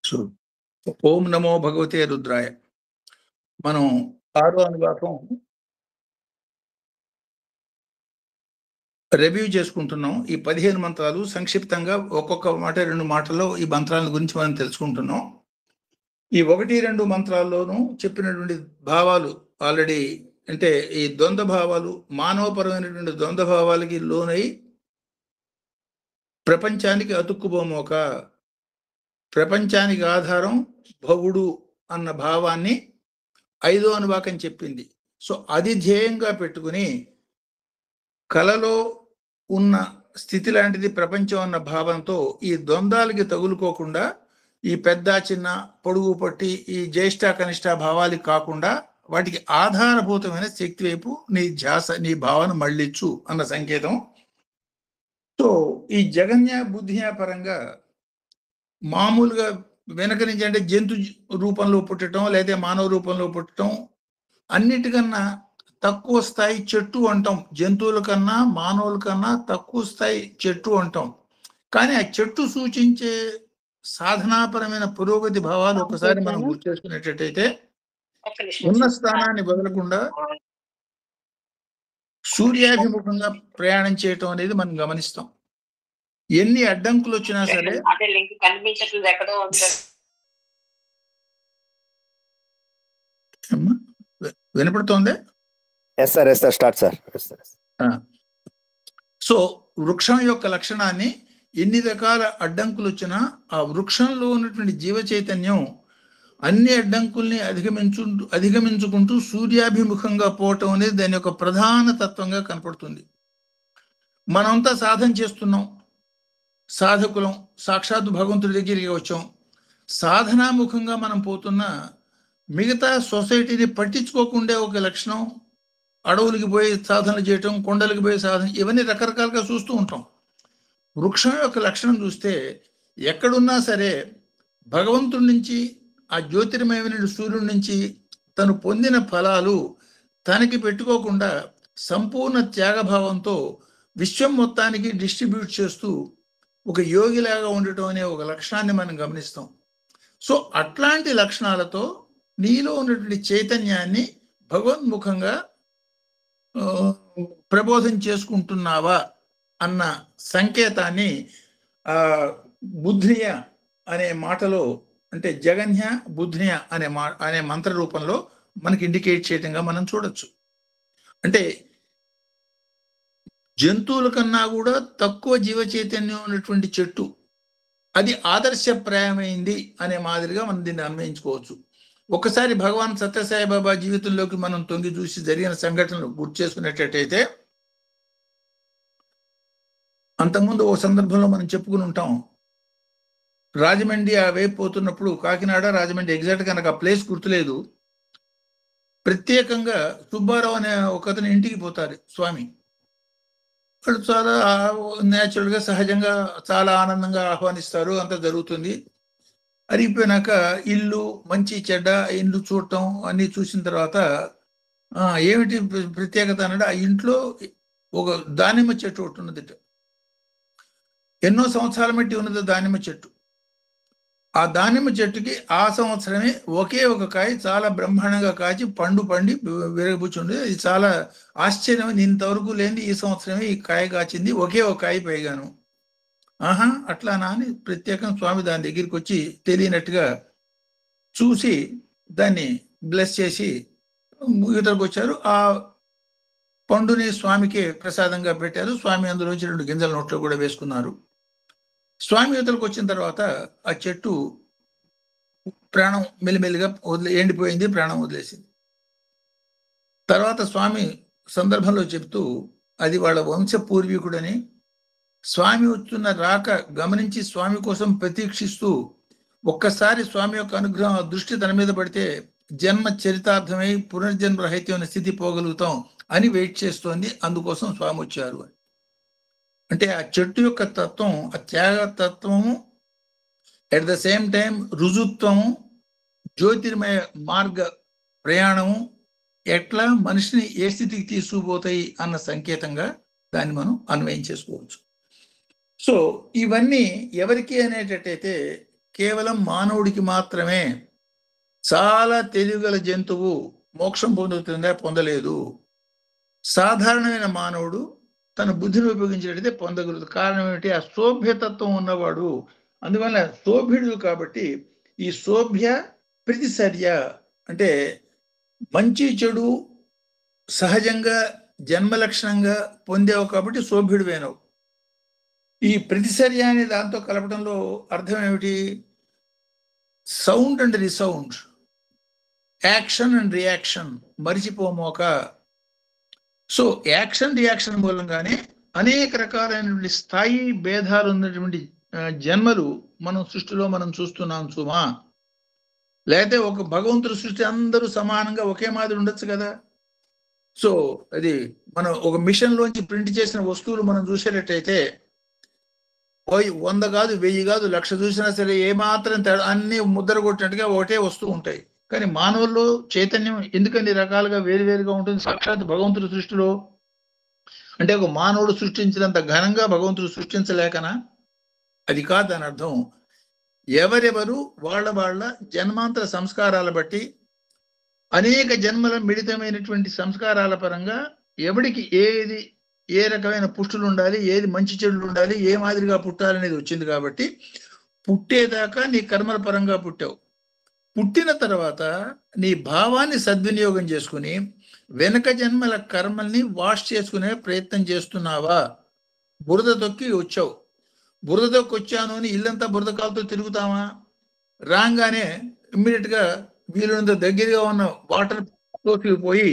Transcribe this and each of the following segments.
So, ఓం నమో భగవతే రుద్రాయ. మనం ఆరో అనువాకం రివ్యూ చేసుకుంటున్నాం. ఈ 15 మంత్రాలు సంక్షిప్తంగా ఒక్కొక్క మాట 2 మాటల్లో ఈ మంత్రాల గురించి మనం తెలుసుకుంటున్నాం. ఈ 1, 2 మంత్రాల్లోనూ చెప్పినటువంటి భావాలు ఆల్రెడీ అంటే ఈ ద్వంద్వ భావాలు మానవపరమైనటువంటి ద్వంద్వ భావాలకి లోనై ప్రపంచానికి అతుక్కుపోమోక ప్రపంచానికి ఆధారం భవుడు అన్న భావాన్ని 5వ అనువాకం చెప్పింది. సో అది ధ్యేయంగా పెట్టుకుని కలలో ఉన్న స్థితి లాంటిది ప్రపంచం అన్న భావంతో ఈ ద్వంద్వాలకి తగులుకోకుండా ఈ పెద్ద చిన్న పొడుగు పట్టి ఈ జ్యేష్ఠ కనిష్ట భావాలకి కాకుండా వాటికి ఆధారభూతమైన శక్తి వైపు నీ ధ్యాస నీ భావన మళ్ళించు అన్న సంకేతం. సో ఈ జగన్య బుద్ధియ పరంగా మామూలుగా వెనక నుంచి అంటే జంతు రూపంలో పుట్టడం లేదా మానవ రూపంలో పుట్టడం అన్నిటికన్నా తక్కువ స్థాయి చెట్టు అంటాం. జంతువుల కన్నా మానవుల కన్నా తక్కువ స్థాయి చెట్టు అంటాం. కానీ ఆ చెట్టు సూచించే సాధనాపరమైన పురోగతి భావాలు ఒకసారి మనం గుర్తు చేసుకునేటట్టయితే ఉన్న స్థానాన్ని వదలకుండా సూర్యాభిముఖంగా ప్రయాణం చేయటం అనేది మనం గమనిస్తాం. ఎన్ని అడ్డంకులు వచ్చినా సరే వినపడుతోందే. సో వృక్షం యొక్క లక్షణాన్ని ఎన్ని రకాల అడ్డంకులు వచ్చినా ఆ వృక్షంలో ఉన్నటువంటి జీవ చైతన్యం అన్ని అడ్డంకుల్ని అధిగమించుకుంటూ సూర్యాభిముఖంగా పోవటం అనేది దాని యొక్క ప్రధాన తత్వంగా కనపడుతుంది. మనంతా సాధన చేస్తున్నాం, సాధకులం, సాక్షాత్తు భగవంతుడి దగ్గరికి వచ్చాం. సాధనాముఖంగా మనం పోతున్న మిగతా సొసైటీని పట్టించుకోకుండా ఒక లక్షణం అడవులకి పోయి సాధనలు చేయటం, కొండలకి పోయి సాధన, ఇవన్నీ రకరకాలుగా చూస్తూ ఉంటాం. వృక్షం యొక్క లక్షణం చూస్తే ఎక్కడున్నా సరే భగవంతుడి నుంచి ఆ జ్యోతిర్మయమైన సూర్యుడి నుంచి తను పొందిన ఫలాలు తనకి పెట్టుకోకుండా సంపూర్ణ త్యాగభావంతో విశ్వం మొత్తానికి డిస్ట్రిబ్యూట్ చేస్తూ ఒక యోగిలాగా ఉండటం అనే ఒక లక్షణాన్ని మనం గమనిస్తాం. సో అట్లాంటి లక్షణాలతో నీలో ఉన్నటువంటి చైతన్యాన్ని భగవన్ముఖంగా ప్రబోధం చేసుకుంటున్నావా అన్న సంకేతాన్ని బుద్ధియ అనే మాటలో అంటే జగన్య బుద్ధియ అనే మంత్ర రూపంలో మనకి ఇండికేట్ చేయటంగా మనం చూడొచ్చు. అంటే జంతువుల కన్నా కూడా తక్కువ జీవ చైతన్యం ఉన్నటువంటి చెట్టు అది ఆదర్శప్రాయమైంది అనే మాదిరిగా మనం దీన్ని అన్వయించుకోవచ్చు. ఒకసారి భగవాన్ సత్యసాయిబాబా జీవితంలోకి మనం తొంగి చూసి జరిగిన సంఘటనలు గుర్తు చేసుకునేటట్టయితే అంతకుముందు ఓ సందర్భంలో మనం చెప్పుకుని ఉంటాం. రాజమండ్రి ఆ వైపు పోతున్నప్పుడు కాకినాడ రాజమండ్రి ఎగ్జాక్ట్గా నాకు ఆ ప్లేస్ గుర్తులేదు. ప్రత్యేకంగా సుబ్బారావు అనే ఒకతని ఇంటికి పోతారు స్వామి. వాళ్ళు చాలా న్యాచురల్గా సహజంగా చాలా ఆనందంగా ఆహ్వానిస్తారు. అంతా జరుగుతుంది. అరిగిపోయినాక ఇల్లు మంచి చెడ్డ ఇల్లు చూడటం అన్నీ చూసిన తర్వాత ఏమిటి ప్రత్యేకత అన్నాడు. ఆ ఇంట్లో ఒక దానిమ్మ చెట్టు ఒకటి ఉన్నది. ఎన్నో సంవత్సరాల మట్టి ఉన్నది దానిమ్మ చెట్టు. ఆ దానిమ్మ చెట్టుకి ఆ సంవత్సరమే ఒకే ఒక కాయ చాలా బ్రహ్మాండంగా కాచి పండి విరగబుచ్చుంది. ఇది చాలా ఆశ్చర్యం. ఇంతవరకు లేని ఈ సంవత్సరమే ఈ కాయ కాచింది, ఒకే ఒక కాయ పైగాను. ఆహా అట్లానా అని ప్రత్యేకంగా స్వామి దాని దగ్గరికి వచ్చి తెలియనట్టుగా చూసి దాన్ని బ్లెస్ చేసి ఇతరకు వచ్చారు. ఆ పండుని స్వామికి ప్రసాదంగా పెట్టారు. స్వామి అందులోంచి 2 గింజల నోట్లో కూడా వేసుకున్నారు. స్వామి ఇతరకు వచ్చిన తర్వాత ఆ చెట్టు ప్రాణం మెల్లిమెల్లిగా ఎండిపోయింది, ప్రాణం వదిలేసింది. తర్వాత స్వామి సందర్భంలో చెప్తూ అది వాళ్ళ వంశ పూర్వీకుడని, స్వామి వస్తున్న రాక గమనించి స్వామి కోసం ప్రతీక్షిస్తూ ఒక్కసారి స్వామి యొక్క అనుగ్రహం దృష్టి తన మీద పడితే జన్మ చరితార్థమై పునర్జన్మ రహితమైన స్థితి పోగలుగుతాం అని వెయిట్ చేస్తోంది. అందుకోసం స్వామి వచ్చారు అని. అంటే ఆ చెట్టు యొక్క తత్వం, ఆ త్యాగ తత్వము, అట్ ద సేమ్ టైం రుజుత్వము, జ్యోతిర్మయ మార్గ ప్రయాణము ఎట్లా మనిషిని ఏ స్థితికి తీసుకుపోతాయి అన్న సంకేతంగా దాన్ని మనం అన్వయం చేసుకోవచ్చు. సో ఇవన్నీ ఎవరికి అనేటట్టయితే కేవలం మానవుడికి మాత్రమే. చాలా తెలివిగల జంతువు మోక్షం పొందుతుందా? పొందలేదు. సాధారణమైన మానవుడు తన బుద్ధిని ఉపయోగించినట్టయితే పొందగలదు. కారణం ఏమిటి? ఆ శోభ్యతత్వం ఉన్నవాడు. అందువల్ల శోభ్యుడు కాబట్టి ఈ శోభ్య ప్రతిచర్య అంటే మంచి చెడు సహజంగా జన్మ లక్షణంగా పొందావు కాబట్టి శోభ్యుడివైనవు. ఈ ప్రతిచర్య అనే దాంతో కలపడంలో అర్థం ఏమిటి? Sound and resound, action and reaction మరిచిపోమోక. సో యాక్షన్ రియాక్షన్ మూలంగానే అనేక రకాలైనటువంటి స్థాయి భేదాలు ఉన్నటువంటి జన్మలు మనం సృష్టిలో మనం చూస్తున్నాం సుమా. లేకపోతే ఒక భగవంతుడి సృష్టి అందరూ సమానంగా ఒకే మాదిరి ఉండొచ్చు కదా. సో అది మనం ఒక మిషన్ లోంచి ప్రింట్ చేసిన వస్తువులు మనం చూసేటట్టయితే 100 కాదు, 1000 కాదు, 1,00,000 చూసినా సరే ఏమాత్రం అన్ని ముద్ర కొట్టినట్టుగా ఒకటే వస్తువు ఉంటాయి. కానీ మానవుల్లో చైతన్యం ఎందుకని రకాలుగా వేరువేరుగా ఉంటుంది? సాక్షాత్ భగవంతుడి సృష్టిలో అంటే ఒక మానవుడు సృష్టించినంత ఘనంగా భగవంతుడు సృష్టించలేకనా? అది కాదు అని అర్థం. ఎవరెవరు వాళ్ళ జన్మాంతర సంస్కారాల బట్టి అనేక జన్మల మిళితమైనటువంటి సంస్కారాల పరంగా ఎవడికి ఏ రకమైన పుష్టులు ఉండాలి, ఏది మంచి చెడులు ఉండాలి, ఏ మాదిరిగా పుట్టాలనేది వచ్చింది కాబట్టి పుట్టేదాకా నీ కర్మల పరంగా పుట్టావు. పుట్టిన తర్వాత నీ భావాన్ని సద్వినియోగం చేసుకుని వెనక జన్మల కర్మల్ని వాష్ చేసుకునే ప్రయత్నం చేస్తున్నావా? బురద తొక్కి వచ్చావు, బురద తొక్కి వచ్చాను అని ఇల్లంతా బురద కాలుతో తిరుగుతావా? రాగానే ఇమ్మీడియట్ గా వీలున్నంత దగ్గరగా ఉన్న వాటర్ తోటికి పోయి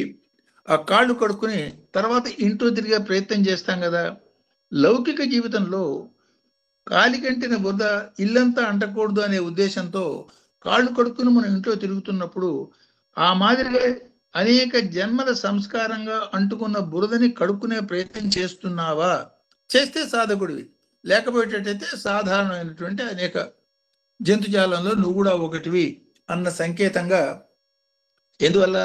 ఆ కాళ్ళు కడుక్కుని తర్వాత ఇంట్లో తిరిగే ప్రయత్నం చేస్తాం కదా. లౌకిక జీవితంలో కాలికంటిన బురద ఇల్లంతా అంటకూడదు అనే ఉద్దేశంతో కాళ్ళు కడుక్కుని మనం ఇంట్లో తిరుగుతున్నప్పుడు ఆ మాదిరిగా అనేక జన్మల సంస్కారంగా అంటుకున్న బురదని కడుక్కునే ప్రయత్నం చేస్తున్నావా? చేస్తే సాధకుడివి, లేకపోయేటట్టయితే సాధారణమైనటువంటి అనేక జంతుజాలంలో నువ్వు కూడా ఒకటివి అన్న సంకేతంగా. ఎందువల్ల?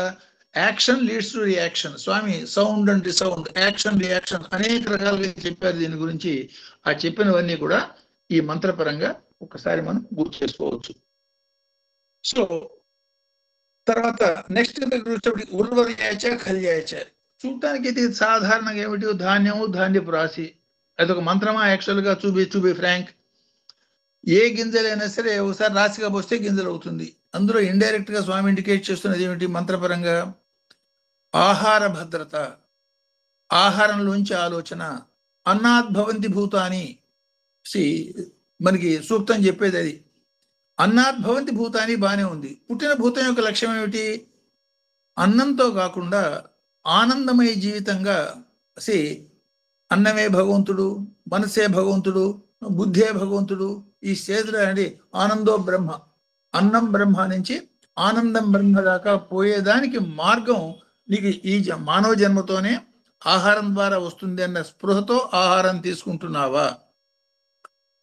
Action leads to reaction. Swami sound and resound, action reaction అనేక రకాలుగా చెప్పారు దీని గురించి. ఆ చెప్పినవన్నీ కూడా ఈ మంత్రపరంగా ఒకసారి మనం గుర్తు చేసుకోవచ్చు. సో తర్వాత నెక్స్ట్ ఉర్వరియాచ ఖల్యాచ. చూడటానికి ఇది సాధారణంగా ఏమిటి? ధాన్యము, ధాన్యపు రాశి. అదొక మంత్రమా? యాక్చువల్గా చూబి ఫ్రాంక్, ఏ గింజలైనా సరే ఒకసారి రాశిగా పోస్తే గింజలు అవుతుంది. అందులో ఇండైరెక్ట్ గా స్వామి ఇండికేట్ చేస్తున్నది ఏమిటి? మంత్రపరంగా ఆహార భద్రత, ఆహారంలోంచి ఆలోచన. అన్నాద్భవంతి భూతాని, మనకి సూక్తం చెప్పేది అది. అన్నాద్భవంతి భూతాని బానే ఉంది. పుట్టిన భూతం యొక్క లక్ష్యం ఏమిటి? అన్నంతో కాకుండా ఆనందమయ జీవితంగా అన్నమే భగవంతుడు, మనసే భగవంతుడు, బుద్ధే భగవంతుడు. ఈ స్టేజ్లో అండి ఆనందో బ్రహ్మ, అన్నం బ్రహ్మ నుంచి ఆనందం బ్రహ్మ దాకా పోయేదానికి మార్గం నీకు ఈ మానవ జన్మతోనే ఆహారం ద్వారా వస్తుంది అన్న స్పృహతో ఆహారం తీసుకుంటున్నావా?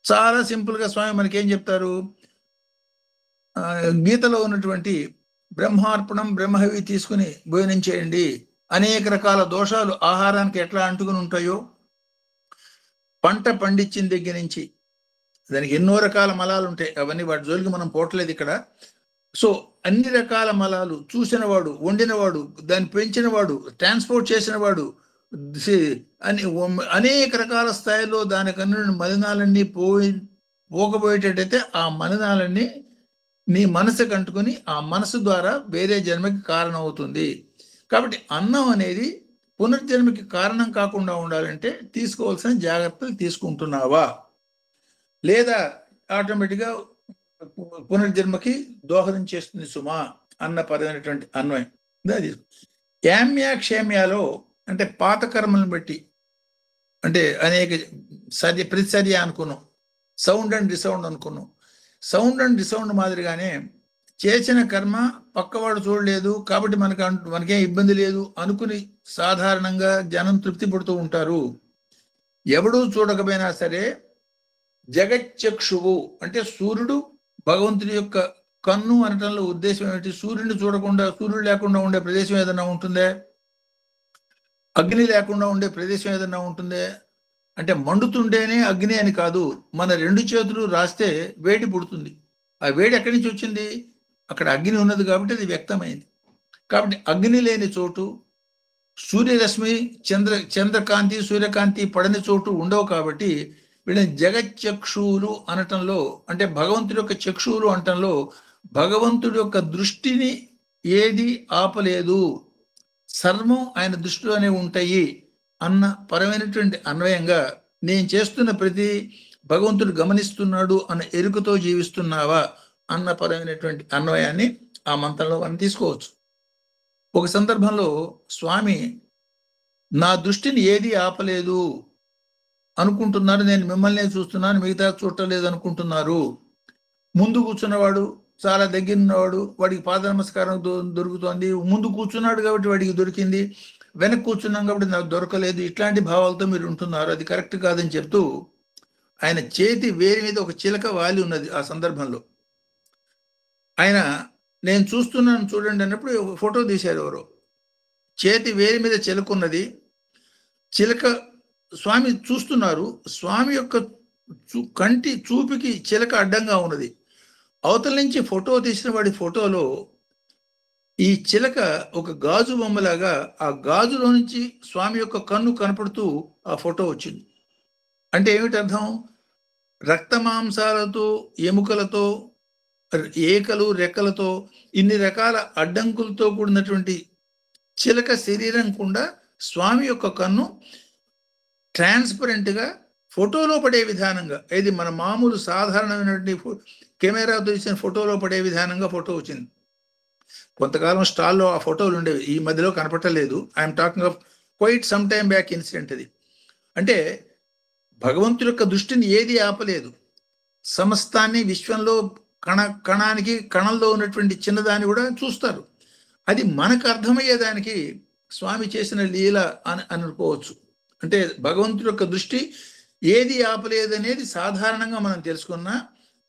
చాలా సింపుల్ గా స్వామి మనకేం చెప్తారు? గీతలో ఉన్నటువంటి బ్రహ్మార్పణం, బ్రహ్మహవి తీసుకుని భోజనం చేయండి. అనేక రకాల దోషాలు ఆహారానికి ఎట్లా అంటుకుని ఉంటాయో, పంట పండించిన దగ్గర నుంచి దానికి ఎన్నో రకాల మలాలు ఉంటాయి. అవన్నీ వాటి జోలికి మనం పోవట్లేదు ఇక్కడ. సో అన్ని రకాల మలాలు చూసినవాడు, వండినవాడు, దాన్ని పెంచినవాడు, ట్రాన్స్పోర్ట్ చేసినవాడు అని అనేక రకాల స్థాయిలో దానికన్నా మలినాలన్నీ పోకపోయేటట్టయితే ఆ మలినాలన్నీ నీ మనసుకు అంటుకుని ఆ మనసు ద్వారా వేరే జన్మకి కారణం అవుతుంది. కాబట్టి అన్నం అనేది పునర్జన్మకి కారణం కాకుండా ఉండాలంటే తీసుకోవాల్సిన జాగ్రత్తలు తీసుకుంటున్నావా? లేదా ఆటోమేటిక్గా పునర్జన్మకి దోహదం చేస్తుంది సుమా అన్న పదమైనటువంటి అన్వయం. యామ్య క్షేమ్యాలో అంటే పాత కర్మలను బట్టి అంటే అనేక ప్రతిచర్య అనుకున్నాం, సౌండ్ అండ్ రిసౌండ్ అనుకున్నాం. సౌండ్ అండ్ రిసౌండ్ మాదిరిగానే చేసిన కర్మ పక్కవాడు చూడలేదు కాబట్టి మనకేం ఇబ్బంది లేదు అనుకుని సాధారణంగా జనం తృప్తి పడుతూ ఉంటారు. ఎవడూ చూడకపోయినా సరే జగచ్చక్షువు అంటే సూర్యుడు భగవంతుడి యొక్క కన్ను అనటంలో ఉద్దేశం ఏమిటి? సూర్యుడిని చూడకుండా, సూర్యుడు లేకుండా ఉండే ప్రదేశం ఏదైనా ఉంటుందే? అగ్ని లేకుండా ఉండే ప్రదేశం ఏదైనా ఉంటుందే? అంటే మండుతుండేనే అగ్ని అని కాదు, మన 2 చేతులు రాస్తే వేడి పుడుతుంది. ఆ వేడి ఎక్కడి నుంచి వచ్చింది? అక్కడ అగ్ని ఉన్నది కాబట్టి అది వ్యక్తమైంది. కాబట్టి అగ్ని లేని చోటు, సూర్యరశ్మి, చంద్రకాంతి, సూర్యకాంతి పడని చోటు ఉండవు కాబట్టి వీళ్ళని జగచ్చక్షువులు అనటంలో, అంటే భగవంతుడి యొక్క చక్షువులు అనటంలో భగవంతుడి యొక్క దృష్టిని ఏది ఆపలేదు, సర్వం ఆయన దృష్టిలోనే ఉంటాయి అన్న పరమైనటువంటి అన్వయంగా నేను చేస్తున్న ప్రతి భగవంతుడు గమనిస్తున్నాడు అన్న ఎరుకతో జీవిస్తున్నావా అన్న పరమైనటువంటి అన్వయాన్ని ఆ మంత్రంలో మనం తీసుకోవచ్చు. ఒక సందర్భంలో స్వామి నా దృష్టిని ఏది ఆపలేదు అనుకుంటున్నారు, నేను మిమ్మల్నే చూస్తున్నాను, మిగతా చూడలేదు అనుకుంటున్నారు. ముందు కూర్చున్నవాడు చాలా దగ్గర ఉన్నవాడు, వాడికి పాద నమస్కారం దొరుకుతోంది, ముందు కూర్చున్నాడు కాబట్టి వాడికి దొరికింది, వెనక కూర్చున్నాం కాబట్టి నాకు దొరకలేదు, ఇట్లాంటి భావాలతో మీరు ఉంటున్నారు, అది కరెక్ట్ కాదని చెప్తూ ఆయన చేతి వేరి మీద ఒక చిలక వాలి ఉన్నది. ఆ సందర్భంలో ఆయన నేను చూస్తున్నాను చూడండి అన్నప్పుడు ఫోటో తీశారు ఎవరో. చేతి వేరి మీద చిలక ఉన్నది, చిలక స్వామి చూస్తున్నారు, స్వామి యొక్క కంటి చూపుకి చిలక అడ్డంగా ఉన్నది. అవతల నుంచి ఫోటో తీసిన వాడి ఫోటోలో ఈ చిలక ఒక గాజు బొమ్మలాగా ఆ గాజులో నుంచి స్వామి యొక్క కన్ను కనపడుతూ ఆ ఫోటో వచ్చింది. అంటే ఏమిటి అర్థం? రక్తమాంసాలతో, ఎముకలతో, ఏకలు రెక్కలతో, ఇన్ని రకాల అడ్డంకులతో కూడినటువంటి చిలక శరీరం కూడా స్వామి యొక్క కన్ను ట్రాన్స్పరెంట్గా ఫోటోలో పడే విధానంగా, ఇది మన మామూలు సాధారణమైనటువంటి కెమెరాతో తీసిన ఫోటోలో పడే విధానంగా ఫోటో వచ్చింది. కొంతకాలం స్టాల్లో ఆ ఫోటోలు ఉండేవి, ఈ మధ్యలో కనపట్టలేదు. I'm talking of quite some time back incident అది. అంటే భగవంతుడి యొక్క దృష్టిని ఏది ఆపలేదు, సమస్తాన్ని, విశ్వంలో కణానికి కణంలో ఉన్నటువంటి చిన్నదాన్ని కూడా చూస్తారు. అది మనకు అర్థమయ్యేదానికి స్వామి చేసిన లీల అని అనుకోవచ్చు. అంటే భగవంతుడి యొక్క దృష్టి ఏది ఆపలేదు అనేది సాధారణంగా మనం తెలుసుకున్నా,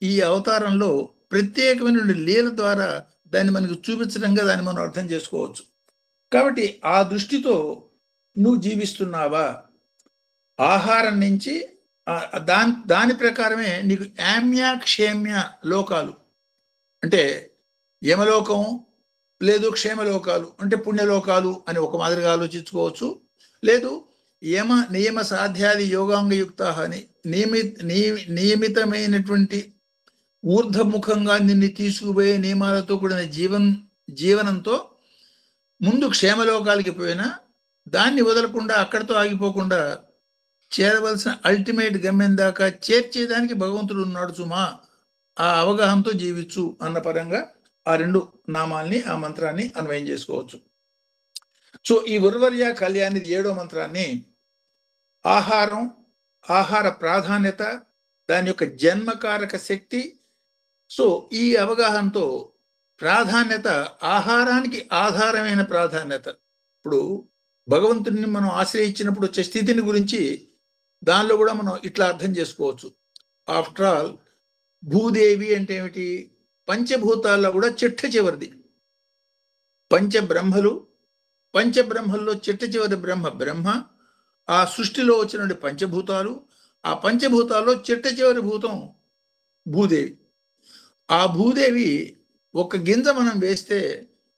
ఈ అవతారంలో ప్రత్యేకమైన లీల ద్వారా దాన్ని మనకు చూపించడంగా దాన్ని మనం అర్థం చేసుకోవచ్చు. కాబట్టి ఆ దృష్టితో నువ్వు జీవిస్తున్నావా? ఆహారం నుంచి దాని ప్రకారమే నీకు యామ్య క్షేమ్య లోకాలు, అంటే యమలోకం లేదు క్షేమలోకాలు అంటే పుణ్యలోకాలు అని ఒక మాదిరిగా ఆలోచించుకోవచ్చు. లేదు యమ నియమ సాధ్యాది యోగాంగయుక్త అని నియమితమైనటువంటి ఊర్ధముఖంగా నిన్ను తీసుకుపోయే నియమాలతో కూడిన జీవనంతో ముందు క్షేమలోకాలకి పోయినా దాన్ని వదలకుండా అక్కడితో ఆగిపోకుండా చేరవలసిన అల్టిమేట్ గమ్యం దాకా చేర్చేదానికి భగవంతుడు ఉన్నాడు సుమా, ఆ అవగాహనతో జీవించు అన్న పరంగా ఆ రెండు నామాల్ని, ఆ మంత్రాన్ని అన్వయం చేసుకోవచ్చు. సో ఈ ఉర్వర్య కళ్యాణి 7వ మంత్రాన్ని ఆహారం, ఆహార ప్రాధాన్యత, దాని యొక్క జన్మకారక శక్తి, సో ఈ అవగాహనతో ప్రాధాన్యత ఆహారానికి ఆధారమైన ప్రాధాన్యత. ఇప్పుడు భగవంతుడిని మనం ఆశ్రయించినప్పుడు వచ్చే స్థితిని గురించి దానిలో కూడా మనం ఇట్లా అర్థం చేసుకోవచ్చు. ఆఫ్టర్ ఆల్ భూదేవి అంటే ఏమిటి? పంచభూతాల్లో కూడా చిట్ట చివరిది. పంచబ్రహ్మల్లో చిట్ట చివరి బ్రహ్మ, ఆ సృష్టిలో వచ్చిన పంచభూతాలు, ఆ పంచభూతాల్లో చిట్ట చివరి భూతం భూదేవి. ఆ భూదేవి ఒక గింజ మనం వేస్తే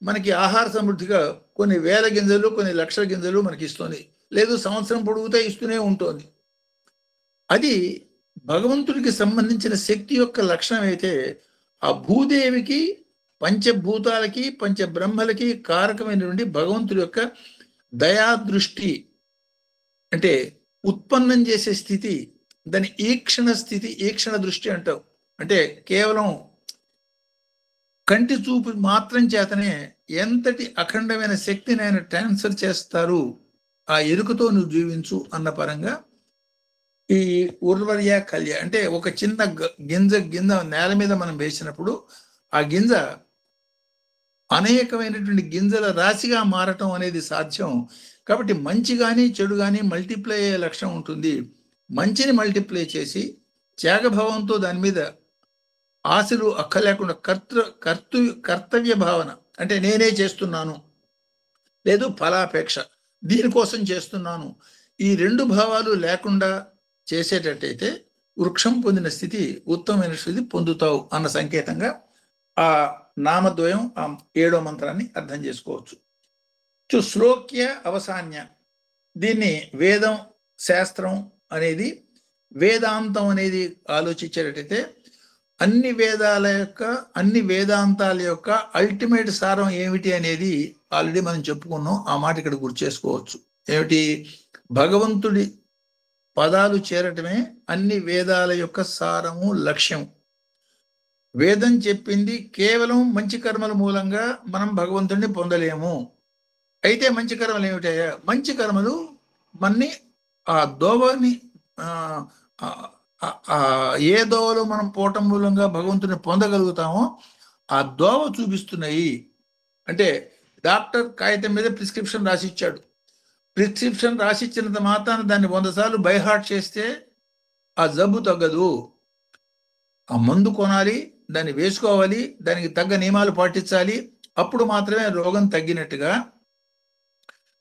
మనకి ఆహార సమృద్ధిగా కొన్ని వేల గింజలు, కొన్ని లక్షల గింజలు మనకి ఇస్తుంది, లేదు సంవత్సరం పొడుగుతా ఇస్తూనే ఉంటుంది. అది భగవంతుడికి సంబంధించిన శక్తి యొక్క లక్షణం అయితే, ఆ భూదేవికి, పంచభూతాలకి, పంచబ్రహ్మలకి కారకమైనటువంటి భగవంతుడి యొక్క దయాదృష్టి, అంటే ఉత్పన్నం చేసే స్థితి, దాని ఈక్షణ స్థితి, ఈక్షణ దృష్టి అంటావు. అంటే కేవలం కంటి చూపు మాత్రం చేతనే ఎంతటి అఖండమైన శక్తిని ఆయన ట్రాన్స్ఫర్ చేస్తారు, ఆ ఎరుకతో నువ్వు జీవించు అన్న పరంగా ఈ ఉర్వర్య కళ్య అంటే ఒక చిన్న గింజ నేల మీద మనం వేసినప్పుడు ఆ గింజ అనేకమైనటువంటి గింజల రాశిగా మారటం అనేది సాధ్యం. కాబట్టి మంచి కానీ చెడు కానీ మల్టిప్లై అయ్యే లక్షణం ఉంటుంది. మంచిని మల్టిప్లై చేసి త్యాగభావంతో దాని మీద ఆశలు అక్కలేకుండా కర్తవ్య భావన, అంటే నేనే చేస్తున్నాను, లేదు ఫలాపేక్ష, దీనికోసం చేస్తున్నాను, ఈ రెండు భావాలు లేకుండా చేసేటట్టయితే వృక్షం పొందిన స్థితి, ఉత్తమమైన స్థితి పొందుతావు అన్న సంకేతంగా ఆ నామద్వయం, ఆ 7వ మంత్రాన్ని అర్థం చేసుకోవచ్చు. శ్లోక్య అవసాన్య, దీన్ని వేదం, శాస్త్రం అనేది, వేదాంతం అనేది ఆలోచించేటట్టయితే అన్ని వేదాంతాల యొక్క అల్టిమేట్ సారం ఏమిటి అనేది ఆల్రెడీ మనం చెప్పుకున్నాం. ఆ మాట ఇక్కడ గుర్తు చేసుకోవచ్చు. ఏమిటి? భగవంతుడి పదాలు చేరటమే అన్ని వేదాల యొక్క సారము, లక్ష్యం. వేదం చెప్పింది కేవలం మంచి కర్మల మూలంగా మనం భగవంతుడిని పొందలేము. అయితే మంచి కర్మలు ఏమిటయ్యా? మంచి కర్మలు మన్ని ఆ దోవని ఏ దోవలో మనం పోవటం మూలంగా భగవంతుని పొందగలుగుతామో ఆ దోవ చూపిస్తున్నాయి. అంటే డాక్టర్ కాగితం మీద ప్రిస్క్రిప్షన్ రాసిచ్చాడు. ప్రిస్క్రిప్షన్ రాసిచ్చినంత మాత్రాన దాన్ని 100 సార్లు బైహార్ట్ చేస్తే ఆ జబ్బు తగ్గదు. ఆ మందు కొనాలి, దాన్ని వేసుకోవాలి, దానికి తగ్గ నియమాలు పాటించాలి. అప్పుడు మాత్రమే రోగం తగ్గినట్టుగా.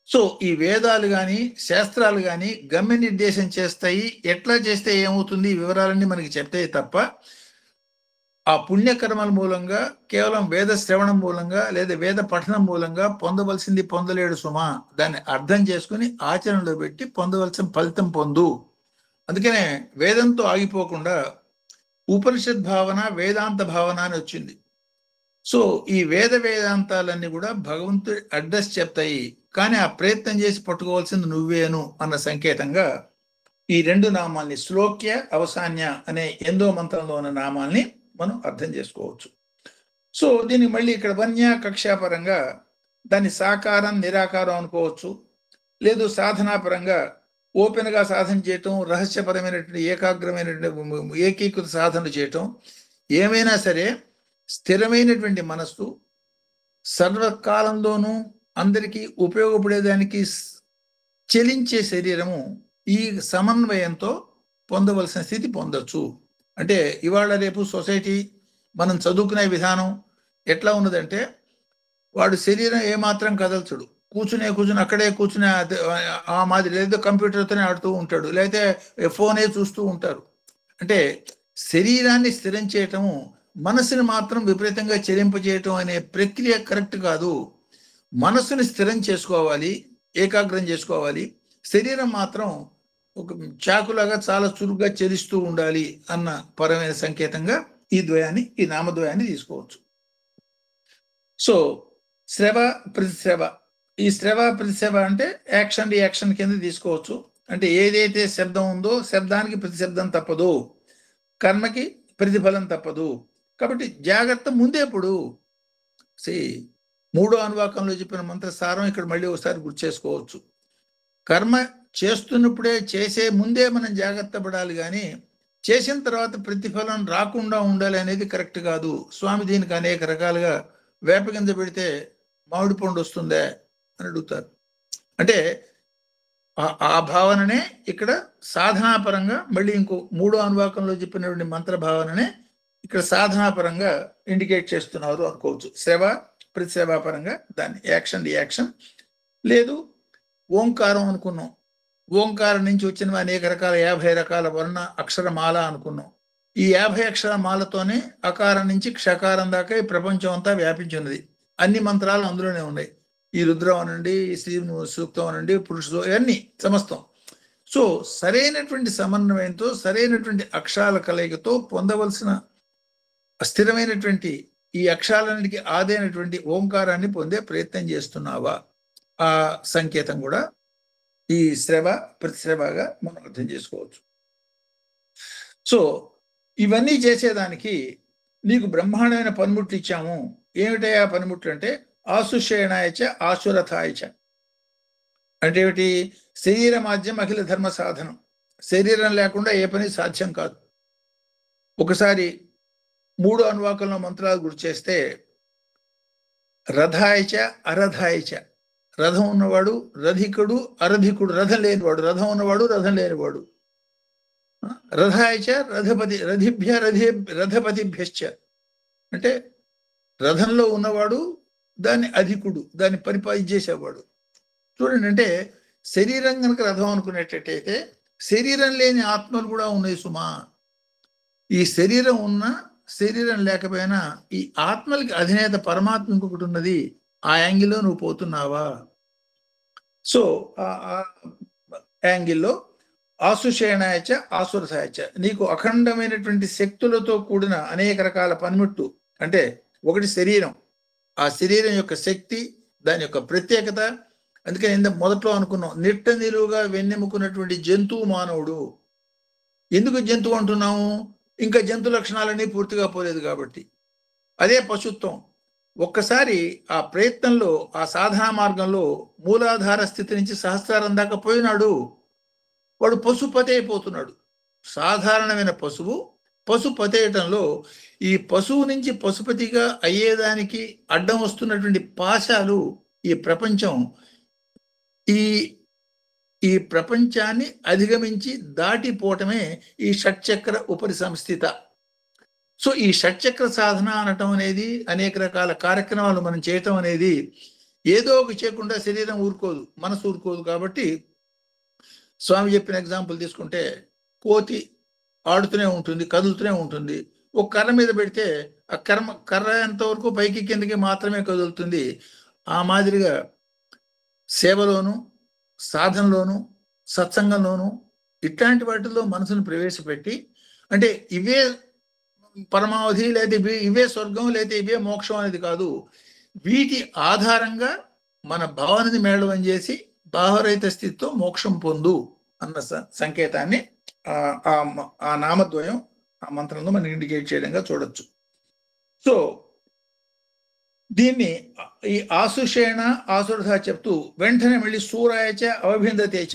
సో ఈ వేదాలు కానీ శాస్త్రాలు కానీ గమ్య నిర్దేశం చేస్తాయి. ఎట్లా చేస్తే ఏమవుతుంది, వివరాలన్నీ మనకి చెప్తాయి తప్ప ఆ పుణ్యకర్మల మూలంగా, కేవలం వేద శ్రవణం మూలంగా లేదా వేద పఠనం మూలంగా పొందవలసింది పొందలేడు సుమా. దాన్ని అర్థం చేసుకుని ఆచరణలో పెట్టి పొందవలసిన ఫలితం పొందు. అందుకనే వేదంతో ఆగిపోకుండా ఉపనిషత్ భావన, వేదాంత భావన అని వచ్చింది. సో ఈ వేదాంతాలన్నీ కూడా భగవంతుడి అడ్రస్ చెప్తాయి. కానీ ఆ ప్రయత్నం చేసి పట్టుకోవాల్సింది నువ్వేను అన్న సంకేతంగా ఈ 2 నామాల్ని, శ్లోక్య అవసాన్య అనే 8వ మంత్రంలో ఉన్న నామాల్ని మనం అర్థం చేసుకోవచ్చు. సో దీన్ని మళ్ళీ ఇక్కడ వన్య కక్షాపరంగా దాన్ని సాకారం, నిరాకారం అనుకోవచ్చు. లేదు సాధనాపరంగా ఓపెన్గా సాధన చేయటం, రహస్యపరమైనటువంటి ఏకాగ్రమైనటువంటి ఏకీకృత సాధనలు చేయటం, ఏమైనా సరే స్థిరమైనటువంటి మనస్సు, సర్వకాలంలోనూ అందరికీ ఉపయోగపడేదానికి చెలించే శరీరము, ఈ సమన్వయంతో పొందవలసిన స్థితి పొందొచ్చు. అంటే ఇవాళ రేపు సొసైటీ, మనం చదువుకునే విధానం ఎట్లా ఉన్నదంటే, వాడు శరీరం ఏమాత్రం కదల్చడు, కూర్చుని అక్కడే కూర్చునే ఆ మాదిరి, లేదా కంప్యూటర్తోనే ఆడుతూ ఉంటాడు, లేకపోతే ఫోనే చూస్తూ ఉంటారు. అంటే శరీరాన్ని స్థిరం చేయటము, మనసుని మాత్రం విపరీతంగా చెలింపజేయటం అనే ప్రక్రియ కరెక్ట్ కాదు. మనసుని స్థిరం చేసుకోవాలి, ఏకాగ్రం చేసుకోవాలి. శరీరం మాత్రం ఒక చాకులాగా చాలా చురుగ్గా చెలిస్తూ ఉండాలి అన్న పరమైన సంకేతంగా ఈ నామద్వయాన్ని తీసుకోవచ్చు. సో శ్రవ ప్రతిశ్రవ, ఈ శ్రవ ప్రతిశ్రవ అంటే యాక్షన్ రియాక్షన్ కింద తీసుకోవచ్చు. అంటే ఏదైతే శబ్దం ఉందో శబ్దానికి ప్రతిశబ్దం తప్పదు, కర్మకి ప్రతిఫలం తప్పదు. కాబట్టి జాగ్రత్త ముందేప్పుడు. 3వ అనువాకంలో చెప్పిన మంత్రసారం ఇక్కడ మళ్ళీ ఒకసారి గుర్తు చేసుకోవచ్చు. కర్మ చేస్తున్నప్పుడే, చేసే ముందే మనం జాగ్రత్త పడాలి, కానీ చేసిన తర్వాత ప్రతిఫలం రాకుండా ఉండాలి అనేది కరెక్ట్ కాదు. స్వామి దీనికి అనేక రకాలుగా వేప కింద పెడితే మామిడి పండు వస్తుందే అని అడుగుతారు. అంటే ఆ భావననే ఇక్కడ సాధనాపరంగా మళ్ళీ ఇంకో 3వ అనువాకంలో చెప్పినటువంటి మంత్ర భావననే ఇక్కడ సాధనాపరంగా ఇండికేట్ చేస్తున్నారు అనుకోవచ్చు. శ్రవ ప్రతిశ్రవాపరంగా దాన్ని యాక్షన్ రియాక్షన్. లేదు ఓంకారం అనుకున్నాం, ఓంకారం నుంచి వచ్చిన అనేక రకాల 50 రకాల వర్ణ అక్షరమాల అనుకున్నాం. ఈ 50 అక్షరమాలతోనే అకారం నుంచి క్షకారం దాకా ఈ ప్రపంచం అంతా వ్యాపించినది. అన్ని మంత్రాలు అందులోనే ఉన్నాయి. ఈ రుద్రం అనండి, ఈ శ్రీ సూక్తం అనండి, పురుషుడు, ఇవన్నీ సమస్తం. సో సరైనటువంటి సమన్వయంతో, సరైనటువంటి అక్షరాల కలయికతో పొందవలసిన స్థిరమైనటువంటి ఈ అక్షరాలన్నిటికీ ఆదైనటువంటి ఓంకారాన్ని పొందే ప్రయత్నం చేస్తున్నావా? ఆ సంకేతం కూడా ఈ శ్రవ ప్రతిశ్రవగా మనం అర్థం చేసుకోవచ్చు. సో ఇవన్నీ చేసేదానికి నీకు బ్రహ్మాండమైన పనిముట్లు ఇచ్చాము. ఏమిటయా పనిముట్లు అంటే ఆశుషేణాయచ ఆశురథాయచ. అంటే ఏమిటి? శరీర మాధ్యం అఖిల ధర్మ సాధనం. శరీరం లేకుండా ఏ పని సాధ్యం కాదు. ఒకసారి 3వ అనువాకంలో మంత్రాలు గుర్తు చేస్తే, రథాయచ అరథాయచ, రథం ఉన్నవాడు రథికుడు, అరధికుడు, రథం లేనివాడు, రథం ఉన్నవాడు రథం లేనివాడు. రథాయచ రథపతి, రథపతిభ్యశ్చ, అంటే రథంలో ఉన్నవాడు దాన్ని అధికుడు, దాన్ని పరిపాలించేసేవాడు. చూడండి, అంటే శరీరం కనుక రథం అనుకునేటట్టయితే శరీరం లేని ఆత్మలు కూడా ఉన్నాయి సుమా. ఈ శరీరం ఉన్నా శరీరం లేకపోయినా ఈ ఆత్మలకి అధినేత పరమాత్మ ఇంకొకటి ఉన్నది. ఆ యాంగిల్లో నువ్వు పోతున్నావా? సో ఆ యాంగిల్లో ఆసుషేణాయచ ఆసురసాయచ, నీకు అఖండమైనటువంటి శక్తులతో కూడిన అనేక రకాల పనిముట్టు, అంటే ఒకటి శరీరం, ఆ శరీరం యొక్క శక్తి, దాని యొక్క ప్రత్యేకత. అందుకని మొదట్లో అనుకున్నాం, నిట్ట నిలువుగా వెన్నెముకున్నటువంటి జంతువు మానవుడు. ఎందుకు జంతువు అంటున్నాము? ఇంకా జంతు లక్షణాలన్నీ పూర్తిగా పోలేదు కాబట్టి. అదే పశుత్వం. ఒక్కసారి ఆ ప్రయత్నంలో, ఆ సాధనా మార్గంలో మూలాధార స్థితి నుంచి సహస్రారం దాకా పోయినాడు, వాడు పశుపతి అయిపోతున్నాడు. సాధారణమైన పశువు పశుపతి అయ్యటంలో ఈ పశువు నుంచి పశుపతిగా అయ్యేదానికి అడ్డం వస్తున్నటువంటి పాశాలు ఈ ప్రపంచం, ఈ ప్రపంచాన్ని అధిగమించి దాటిపోవటమే ఈ షట్చక్ర ఉపరి సంస్థిత. సో ఈ షట్చక్ర సాధన అనటం అనేది, అనేక రకాల కార్యక్రమాలు మనం చేయటం అనేది, ఏదో ఒక చేయకుండా శరీరం ఊరుకోదు, మనసు ఊరుకోదు. కాబట్టి స్వామి చెప్పిన ఎగ్జాంపుల్ తీసుకుంటే, కోతి ఆడుతూనే ఉంటుంది, కదులుతూనే ఉంటుంది. ఒక కర్ర మీద పెడితే ఆ కర్ర ఎంతవరకు పైకి కిందకి మాత్రమే కదులుతుంది. ఆ మాదిరిగా సేవలోను, సాధనలోను, సత్సంగంలోను, ఇట్లాంటి వాటిల్లో మనసును ప్రవేశపెట్టి, అంటే ఇవే పరమావధి, లేదా ఇవే స్వర్గం, లేదా ఇవే మోక్షం అనేది కాదు, వీటి ఆధారంగా మన భావనని మేళవం చేసి భావరహిత స్థితితో మోక్షం పొందు అన్న సంకేతాన్ని ఆ నామద్వయం, ఆ మంత్రంలో మనం ఇండికేట్ చేయడంగా చూడొచ్చు. సో దీన్ని ఈ ఆసుషేణ ఆసురథ చెప్తూ వెంటనే మళ్ళీ సూరాయచ అవభిందతేచ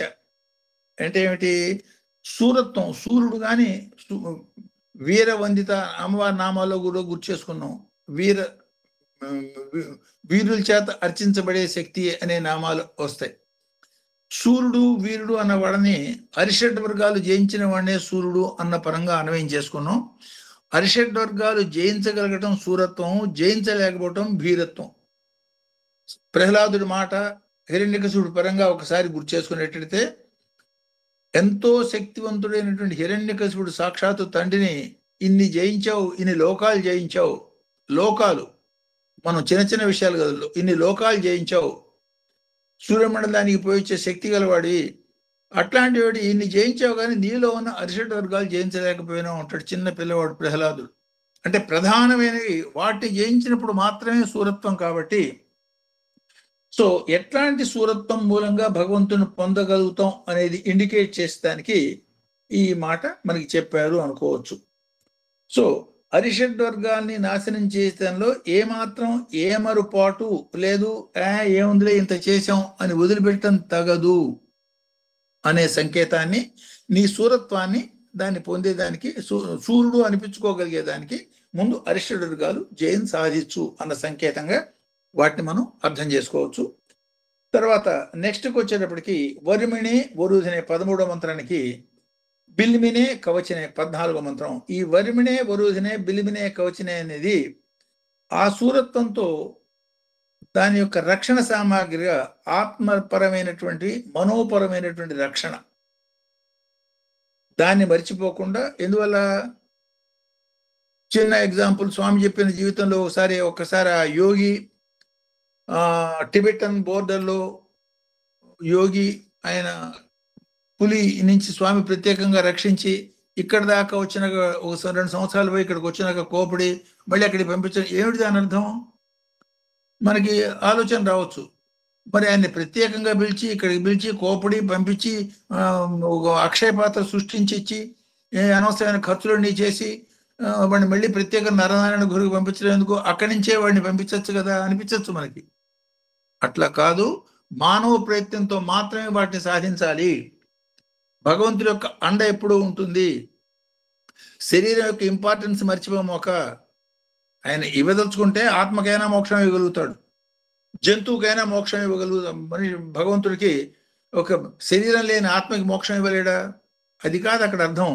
అంటే ఏమిటి? సూరత్వం, సూర్యుడు కానీ వీరవందిత అమ్మవారి నామాల్లో కూడా గుర్తు చేసుకున్నాం. వీరుల చేత అర్చించబడే శక్తి అనే నామాలు వస్తాయి. సూర్యుడు, వీరుడు అన్న వాడిని అరిషడ్ వర్గాలు జయించిన వాడినే సూర్యుడు అన్న పరంగా అన్వయం చేసుకున్నాం. అరిషడ్ వర్గాలు జయించగలగటం సూరత్వం, జయించలేకపోవటం భీరత్వం. ప్రహ్లాదుడి మాట హిరణ్యకశిపుడి పరంగా ఒకసారి గుర్తు చేసుకునేటైతే, ఎంతో శక్తివంతుడైనటువంటి హిరణ్యకశిపుడు సాక్షాత్తు తండ్రిని ఇన్ని జయించావు, ఇన్ని లోకాలు జయించావు, లోకాలు మనం చిన్న చిన్న విషయాలు కదా, ఇన్ని లోకాలు జయించావు, సూర్యమండలానికి పోయి వచ్చే శక్తి గలవాడి, అట్లాంటి వాడు ఇన్ని జయించావు కానీ నీలో ఉన్న అరిషడ్ వర్గాలు జయించలేకపోయినా ఉంటాడు చిన్న పిల్లవాడు ప్రహ్లాదుడు. అంటే ప్రధానమైనవి వాటిని జయించినప్పుడు మాత్రమే సూరత్వం. కాబట్టి సో ఎట్లాంటి సూరత్వం మూలంగా భగవంతుని పొందగలుగుతాం అనేది ఇండికేట్ చేసేదానికి ఈ మాట మనకి చెప్పారు అనుకోవచ్చు. సో అరిషడ్ వర్గాల్ని నాశనం చేసేదానిలో ఏమాత్రం ఏమరుపాటు లేదు, ఏముందిలే ఇంత చేశాం అని వదిలిపెట్టడం తగదు అనే సంకేతాన్ని, నీ సూరత్వాన్ని దాన్ని పొందేదానికి, సూర్యుడు అనిపించుకోగలిగేదానికి ముందు అరిషడ్ వర్గాలు జయం సాధించు అన్న సంకేతంగా వాటిని మనం అర్థం చేసుకోవచ్చు. తర్వాత నెక్స్ట్కి వచ్చేటప్పటికి వరిమిణి వరుధినే 13వ మంత్రానికి బిల్మినే కవచనే 14వ మంత్రం. ఈ వరిమిణే వరుధినే బిల్మినే కవచనే అనేది ఆ సూరత్వంతో దాని యొక్క రక్షణ సామాగ్రిగా ఆత్మపరమైనటువంటి మనోపరమైనటువంటి రక్షణ, దాన్ని మర్చిపోకుండా. ఎందువల్ల? చిన్న ఎగ్జాంపుల్, స్వామి చెప్పిన జీవితంలో ఒక్కసారి ఆ యోగి టిబెటన్ బోర్డర్లో యోగి, ఆయన పులి నుంచి స్వామి ప్రత్యేకంగా రక్షించి ఇక్కడ దాకా వచ్చినాక 2 సంవత్సరాలు పోయి ఇక్కడికి వచ్చినాక కోపడి మళ్ళీ అక్కడికి పంపించడం ఏమిటి దాని అర్థం? మనకి ఆలోచన రావచ్చు. మరి ఆయన్ని ప్రత్యేకంగా పిలిచి ఇక్కడికి పిలిచి కోపడి పంపించి ఒక అక్షయ పాత్ర సృష్టించి ఇచ్చి అనవసరమైన ఖర్చులన్నీ చేసి వాడిని మళ్ళీ ప్రత్యేక నరనారాయణ గురికి పంపించడం ఎందుకు? అక్కడి నుంచే వాడిని పంపించవచ్చు కదా అనిపించవచ్చు మనకి. అట్లా కాదు, మానవ ప్రయత్నంతో మాత్రమే వాటిని సాధించాలి. భగవంతుడి యొక్క అండ ఎప్పుడూ ఉంటుంది. శరీరం యొక్క ఇంపార్టెన్స్ మర్చిపోమోక. ఆయన ఇవ్వదలుచుకుంటే ఆత్మకైనా మోక్షం ఇవ్వగలుగుతాడు, జంతువుకైనా మోక్షం ఇవ్వగలుగుతాం. మనిషి భగవంతుడికి ఒక శరీరం లేని ఆత్మకి మోక్షం ఇవ్వలేడా? అది కాదు అక్కడ అర్థం.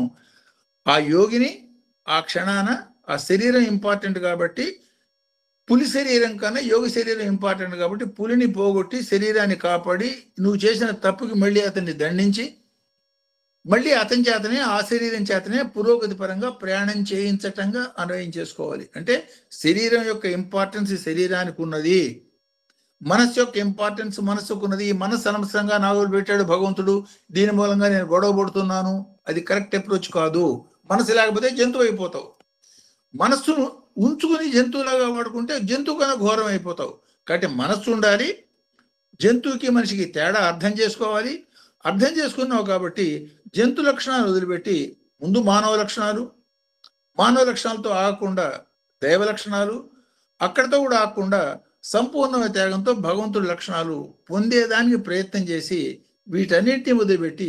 ఆ యోగిని ఆ క్షణాన ఆ శరీరం ఇంపార్టెంట్ కాబట్టి, పులి శరీరం కన్నా యోగి శరీరం ఇంపార్టెంట్ కాబట్టి పులిని పోగొట్టి శరీరాన్ని కాపాడి నువ్వు చేసిన తప్పుకి మళ్ళీ అతన్ని దండించి మళ్ళీ అతని చేతనే ఆ శరీరం చేతనే పురోగతి పరంగా ప్రయాణం చేయించటంగా అన్వయం చేసుకోవాలి. అంటే శరీరం యొక్క ఇంపార్టెన్స్ శరీరానికి ఉన్నది, మనస్సు యొక్క ఇంపార్టెన్స్ మనస్సుకు ఉన్నది. ఈ మనస్సు అనవసరంగా నాగులు పెట్టాడు భగవంతుడు, దీని మూలంగా నేను గొడవ పడుతున్నాను, అది కరెక్ట్ అప్రోచ్ కాదు. మనసు లేకపోతే జంతువు అయిపోతావు. మనస్సును ఉంచుకుని జంతువులాగా వాడుకుంటే జంతువు కన్నా ఘోరం అయిపోతావు. కాబట్టి మనస్సు ఉండాలి. జంతువుకి మనిషికి తేడా అర్థం చేసుకోవాలి. అర్థం చేసుకున్నావు కాబట్టి జంతు లక్షణాలు వదిలిపెట్టి ముందు మానవ లక్షణాలు, మానవ లక్షణాలతో ఆగకుండా దైవ లక్షణాలు, అక్కడితో కూడా ఆగకుండా సంపూర్ణమైన త్యాగంతో భగవంతుడి లక్షణాలు పొందేదానికి ప్రయత్నం చేసి వీటన్నిటిని వదిలిపెట్టి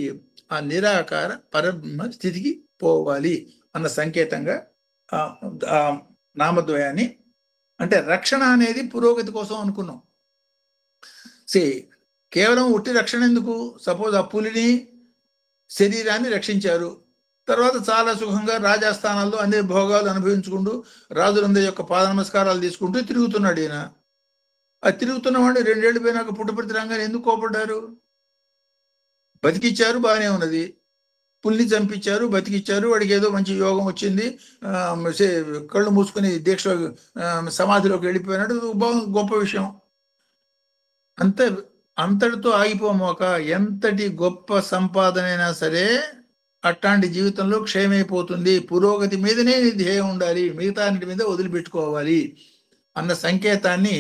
ఆ నిరాకార పరబ్రహ్మ స్థితికి పోవాలి అన్న సంకేతంగా ఆ నామద్వయాన్ని, అంటే రక్షణ అనేది పురోగతి కోసం అనుకున్నాం. కేవలం ఉట్టి రక్షణ ఎందుకు? సపోజ్ ఆ పులిని శరీరాన్ని రక్షించారు, తర్వాత చాలా సుఖంగా రాజస్థానాల్లో అన్ని భోగాలు అనుభవించుకుంటూ రాజులందరి యొక్క పాద నమస్కారాలు తీసుకుంటూ తిరుగుతున్నాడు ఈయన. ఆ తిరుగుతున్నవాడు 2 ఏళ్ళు పోయినాక పుట్టపర్తి రంగాన్ని ఎందుకు కోపడ్డారు? బతికిచ్చారు, బాగానే ఉన్నది. పుల్ని చంపించారు, బతికిచ్చారు, వాడికి ఏదో మంచి యోగం వచ్చింది, కళ్ళు మూసుకుని దీక్ష సమాధిలోకి వెళ్ళిపోయినాడు, గొప్ప విషయం. అంతటితో ఆగిపోమాక ఎంతటి గొప్ప సంపాదనైనా సరే అట్లాంటి జీవితంలో క్షయమైపోతుంది. పురోగతి మీదనే ధ్యేయం ఉండాలి, మిగతా అన్నిటి మీద వదిలిపెట్టుకోవాలి అన్న సంకేతాన్ని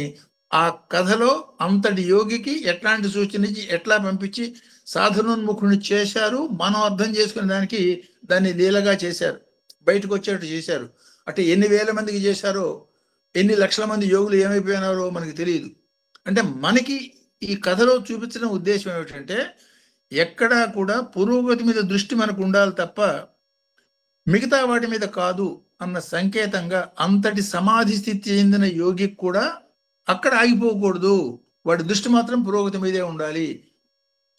ఆ కథలో అంతటి యోగికి ఎట్లాంటి సూచన ఇచ్చి ఎట్లా పంపించి సాధనోన్ముఖుని చేశారు. మనం అర్థం చేసుకునే దానికి దాన్ని లీలగా చేశారు, బయటకు వచ్చేట్టు చేశారు. అంటే ఎన్ని వేల మందికి చేశారో, ఎన్ని లక్షల మంది యోగులు ఏమైపోయినారో మనకి తెలియదు. అంటే మనకి ఈ కథలో చూపించిన ఉద్దేశం ఏమిటంటే ఎక్కడా కూడా పురోగతి మీద దృష్టి మనకు ఉండాలి తప్ప మిగతా వాటి మీద కాదు అన్న సంకేతంగా అంతటి సమాధి స్థితి చెందిన యోగికి కూడా అక్కడ ఆగిపోకూడదు, వాడి దృష్టి మాత్రం పురోగతి మీదే ఉండాలి.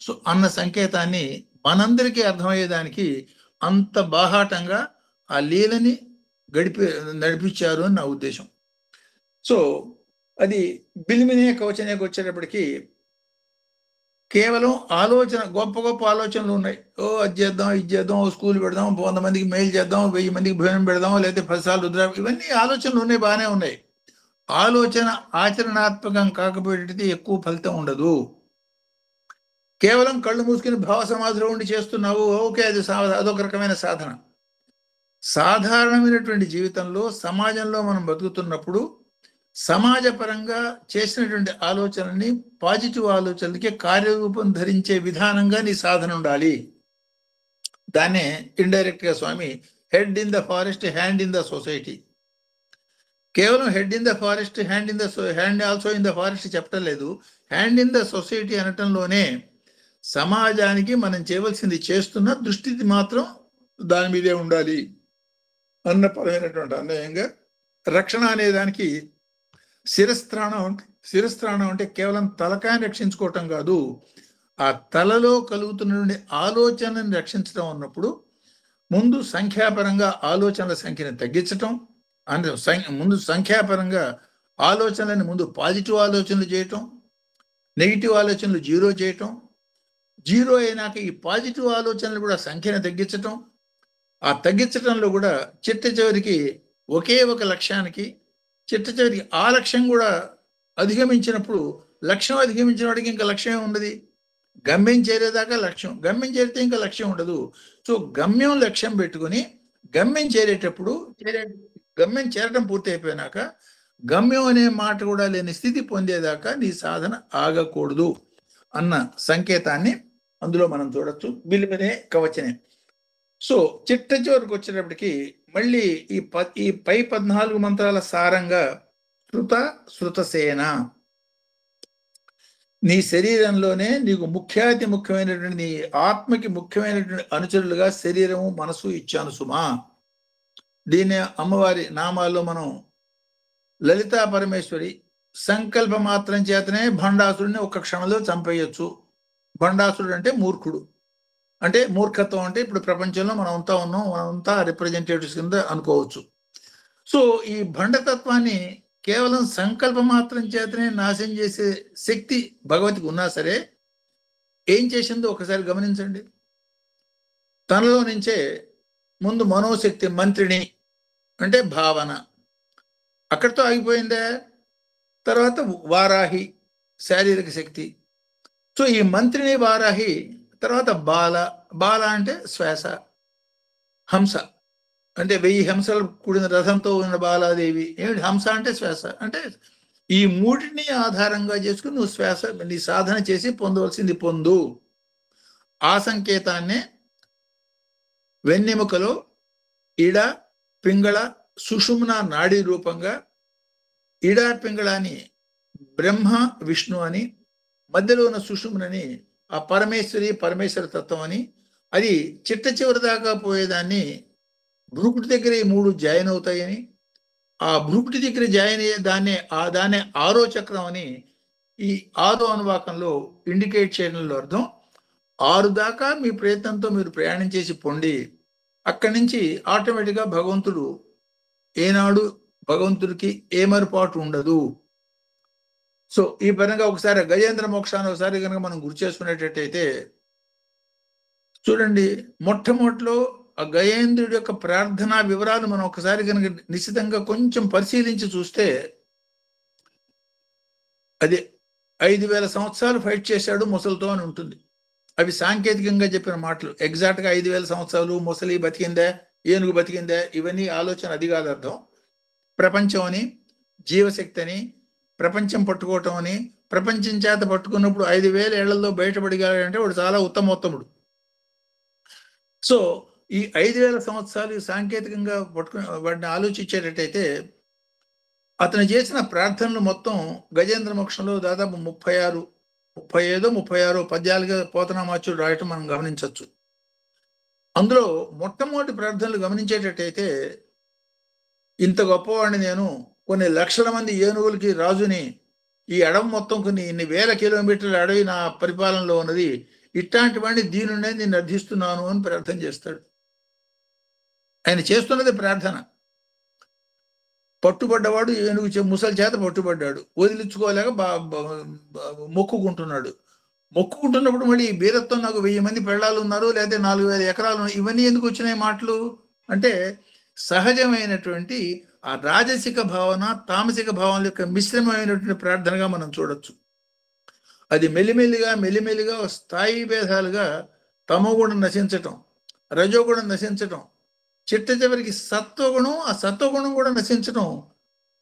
సో అన్న సంకేతాన్ని మనందరికీ అర్థమయ్యేదానికి అంత బాహాటంగా ఆ లీలని నడిపించారు అని నా ఉద్దేశం. సో అది బిలిమినే కవచనేకి వచ్చేటప్పటికి కేవలం ఆలోచన, గొప్ప గొప్ప ఆలోచనలు ఉన్నాయి. అది చేద్దాం, ఇది చేద్దాం, స్కూల్ పెడదాం, 100 మందికి మెయిల్ చేద్దాం, 1000 మందికి భోజనం పెడదాం, లేకపోతే 10 సార్లు రుద్రా, ఇవన్నీ ఆలోచనలు ఉన్నాయి, బాగానే ఉన్నాయి. ఆలోచన ఆచరణాత్మకం కాకపోయేది ఎక్కువ ఫలితం ఉండదు. కేవలం కళ్ళు మూసుకుని భావ సమాధిలో ఉండి చేస్తున్నావు, ఓకే, అది అదొక రకమైన సాధన. సాధారణమైనటువంటి జీవితంలో సమాజంలో మనం బతుకుతున్నప్పుడు సమాజపరంగా చేసినటువంటి ఆలోచనని పాజిటివ్ ఆలోచనలకి కార్యరూపం ధరించే విధానంగా నీ సాధన ఉండాలి. దాన్నే ఇండైరెక్ట్ గా Swami head in the forest, hand in the society, కేవలం head in the forest, hand also in the forest చెప్పటం లేదు. హ్యాండ్ ఇన్ ద సొసైటీ అనటంలోనే సమాజానికి మనం చేయవలసింది చేస్తున్న దృష్టి మాత్రం దాని మీదే ఉండాలి అన్న పరమైనటువంటి అన్వయంగా రక్షణ అనే దానికి శిరస్త్రాణం అంటే కేవలం తలకాయని రక్షించుకోవటం కాదు, ఆ తలలో కలుగుతున్నటువంటి ఆలోచనని రక్షించడం అన్నప్పుడు ముందు సంఖ్యాపరంగా ఆలోచనల సంఖ్యను తగ్గించటం, అంటే ముందు సంఖ్యాపరంగా ఆలోచనలని ముందు పాజిటివ్ ఆలోచనలు చేయటం, నెగిటివ్ ఆలోచనలు 0 చేయటం, 0 అయినాక ఈ పాజిటివ్ ఆలోచనలు కూడా సంఖ్యను తగ్గించటం, ఆ తగ్గించటంలో కూడా చిట్ట చివరికి ఒకే ఒక లక్ష్యానికి చివరికి ఆ లక్ష్యం కూడా అధిగమించినప్పుడు, లక్ష్యం అధిగమించిన వాడికి ఇంకా లక్ష్యం ఉండదు. గమ్యం చేరేదాకా లక్ష్యం, గమ్యం చేరితే ఇంకా లక్ష్యం ఉండదు. సో గమ్యం లక్ష్యం పెట్టుకుని గమ్యం చేరేటప్పుడు గమ్యం చేరటం పూర్తి అయిపోయినాక గమ్యం అనే మాట కూడా లేని స్థితి పొందేదాకా నీ సాధన ఆగకూడదు అన్న సంకేతాన్ని అందులో మనం చూడొచ్చు. బిలిమినే కవచనే. సో చిట్ట చివరికి వచ్చేటప్పటికి మళ్ళీ ఈ పై 14 మంత్రాల సారంగా శృతసేన, నీ శరీరంలోనే నీకు ముఖ్యాతి ముఖ్యమైనటువంటి, నీ ఆత్మకి ముఖ్యమైనటువంటి అనుచరులుగా శరీరము మనసు ఇచ్చాను సుమా. దీన్ని అమ్మవారి నామాల్లో మనం లలితా పరమేశ్వరి సంకల్ప మాత్రం చేతనే భండాసురుడిని ఒక్క క్షణంలో చంపేయచ్చు. భండాసురుడు అంటే మూర్ఖుడు, అంటే మూర్ఖత్వం అంటే ఇప్పుడు ప్రపంచంలో మనమంతా ఉన్నాం, మనమంతా రిప్రజెంటేటివ్స్ కింద అనుకోవచ్చు. సో ఈ భండతత్వాన్ని కేవలం సంకల్ప మాత్రం చేతనే నాశనం చేసే శక్తి భగవతికి ఉన్నా సరే ఏం చేసిందో ఒకసారి గమనించండి. తనలో నుంచే ముందు మనోశక్తి మంత్రిని అంటే భావన అక్కడితో ఆగిపోయిందే. తర్వాత వారాహి శారీరక శక్తి. సో ఈ మంత్రిని వారాహి తర్వాత బాల. బాల అంటే శ్వాస. హంస అంటే 1000 హంసలు కూడిన రథంతో ఉన్న బాలాదేవి. ఏమిటి హంస అంటే శ్వాస. అంటే ఈ మూటిని ఆధారంగా చేసుకుని నువ్వు శ్వాస నీ సాధన చేసి పొందవలసింది పొందు. ఆ సంకేతాన్నే వెన్నెముకలో ఇడ పింగళ సుషుమ్న నాడీ రూపంగా ఇడ పింగళాన్ని బ్రహ్మ విష్ణు అని, మధ్యలో ఉన్న సుషుమ్నని ఆ పరమేశ్వర తత్వం అని, అది చిట్ట చివరి దాకా పోయేదాన్ని భ్రూకుటి దగ్గర ఈ 3 జాయిన్ అవుతాయని, ఆ భ్రూకుటి దగ్గర జాయిన్ అయ్యే దాన్నే 6వ చక్రం అని ఈ 6వ అనువాకంలో ఇండికేట్ చేయడంలో అర్థం. 6 దాకా మీ ప్రయత్నంతో మీరు ప్రయాణం చేసి పొండి అక్కడి నుంచి ఆటోమేటిక్గా భగవంతుడు ఏనాడు భగవంతుడికి ఏమరుపాటు ఉండదు. సో ఈ పరంగా ఒకసారి గజేంద్ర మోక్షాన్ని ఒకసారి కనుక మనం గుర్తు చేసుకునేటట్టయితే చూడండి, మొట్టమొదటిలో ఆ గజేంద్రుడి యొక్క ప్రార్థనా వివరాలు మనం ఒకసారి కనుక నిశ్చితంగా కొంచెం పరిశీలించి చూస్తే అది 5000 సంవత్సరాలు ఫైట్ చేశాడు ముసలితో అని ఉంటుంది. అవి సాంకేతికంగా చెప్పిన మాటలు. ఎగ్జాక్ట్గా 5000 సంవత్సరాలు ముసలి బతికిందా, ఏనుగు బతికిందా, ఇవన్నీ ఆలోచన అది కాదు అర్థం. ప్రపంచం అని, జీవశక్తి అని, ప్రపంచం పట్టుకోవటం అని, ప్రపంచం చేత పట్టుకున్నప్పుడు 5000 ఏళ్లలో బయటపడగలంటే వాడు చాలా ఉత్తమోత్తముడు. సో ఈ 5000 సంవత్సరాలు సాంకేతికంగా వాటిని ఆలోచించేటట్టయితే అతను చేసిన ప్రార్థనలు మొత్తం గజేంద్ర మోక్షంలో దాదాపు 35 పద్యాలుగా పోతనామాచుడు రాయటం మనం గమనించవచ్చు. అందులో మొట్టమొదటి ప్రార్థనలు గమనించేటట్టయితే, ఇంత గొప్పవాడిని నేను, కొన్ని లక్షల మంది ఏనుగులకి రాజుని, ఈ అడవి మొత్తం కొన్ని ఇన్ని వేల కిలోమీటర్ల అడవి నా పరిపాలనలో ఉన్నది, ఇట్లాంటి వాడిని దీనునే నేను అర్థిస్తున్నాను అని ప్రార్థన చేస్తాడు. ఆయన చేస్తున్నది ప్రార్థన. పట్టుబడ్డవాడు ఏనుగు ముసలి చేత పట్టుబడ్డాడు, వదిలించుకోలేక మొక్కుకుంటున్నప్పుడు మళ్ళీ బీరత్వం నాకు 1000 మంది పెళ్ళాలు ఉన్నారు, లేదా 4000 ఎకరాలు ఉన్నాయి, ఇవన్నీ ఎందుకు వచ్చినాయి మాటలు అంటే సహజమైనటువంటి ఆ రాజసిక భావన తామసిక భావన యొక్క మిశ్రమమైనటువంటి ప్రార్థనగా మనం చూడొచ్చు. అది మెల్లిమెల్లిగా స్థాయి భేదాలుగా తమోగుణం నశించటం, రజోగుణం నశించటం, చిట్ట చివరికి సత్వగుణం, ఆ సత్వగుణం కూడా నశించటం.